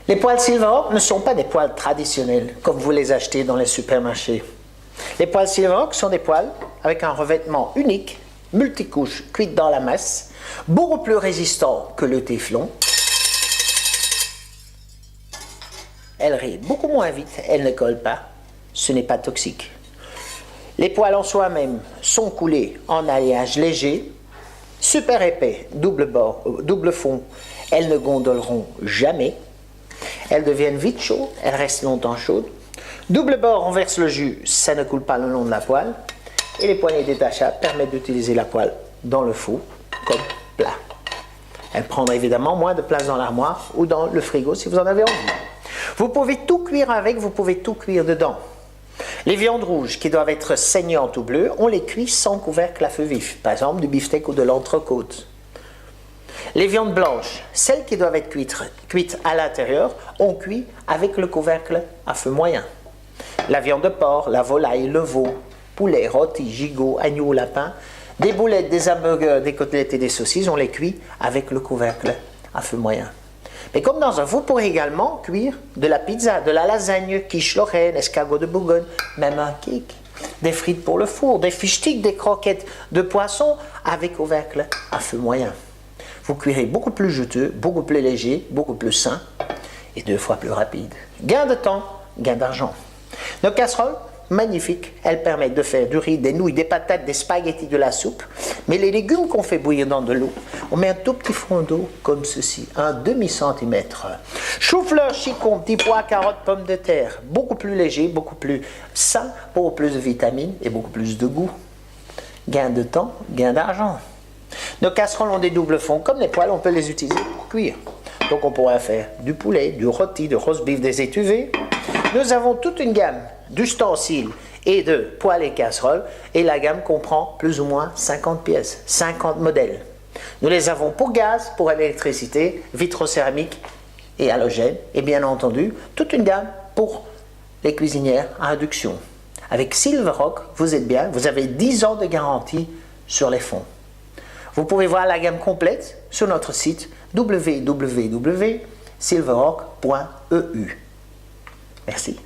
Les poêles Silverhawk ne sont pas des poêles traditionnels comme vous les achetez dans les supermarchés. Les poêles Silverhawk sont des poêles avec un revêtement unique, multicouche, cuite dans la masse, beaucoup plus résistant que le téflon. Elle rit beaucoup moins vite, elle ne colle pas, ce n'est pas toxique. Les poêles en soi-même sont coulés en alliage léger, super épais, double bord, double fond, elles ne gondoleront jamais. Elles deviennent vite chaudes, elles restent longtemps chaudes. Double bord, on verse le jus, ça ne coule pas le long de la poêle. Et les poignées détachables permettent d'utiliser la poêle dans le four comme plat. Elle prendra évidemment moins de place dans l'armoire ou dans le frigo si vous en avez envie. Vous pouvez tout cuire avec, vous pouvez tout cuire dedans. Les viandes rouges qui doivent être saignantes ou bleues, on les cuit sans couvercle à feu vif, par exemple du beefsteak ou de l'entrecôte. Les viandes blanches, celles qui doivent être cuites à l'intérieur, on cuit avec le couvercle à feu moyen. La viande de porc, la volaille, le veau, poulet, rôti, gigot, agneau, lapin, des boulettes, des hamburgers, des côtelettes et des saucisses, on les cuit avec le couvercle à feu moyen. Mais comme dans un, vous pourrez également cuire de la pizza, de la lasagne, quiche lorraine, escargot de Bourgogne, même un cake, des frites pour le four, des fish sticks, des croquettes de poisson avec couvercle à feu moyen. Vous cuirez beaucoup plus juteux, beaucoup plus léger, beaucoup plus sain et 2 fois plus rapide. Gain de temps, gain d'argent. Nos casseroles, magnifiques, elles permettent de faire du riz, des nouilles, des patates, des spaghettis, de la soupe. Mais les légumes qu'on fait bouillir dans de l'eau, on met un tout petit fond d'eau comme ceci, un demi-centimètre. Chou-fleur, chicon, petits pois, carottes, pommes de terre, beaucoup plus léger, beaucoup plus sain, beaucoup plus de vitamines et beaucoup plus de goût. Gain de temps, gain d'argent. Nos casseroles ont des doubles fonds. Comme les poêles, on peut les utiliser pour cuire. Donc on pourrait faire du poulet, du rôti, du roast beef, des étuvées. Nous avons toute une gamme d'ustensiles et de poêles et casseroles. Et la gamme comprend plus ou moins 50 pièces, 50 modèles. Nous les avons pour gaz, pour électricité, vitrocéramique et halogène. Et bien entendu, toute une gamme pour les cuisinières à induction. Avec Silverhawk, vous êtes bien, vous avez 10 ans de garantie sur les fonds. Vous pouvez voir la gamme complète sur notre site www.silverhawk.eu. Merci.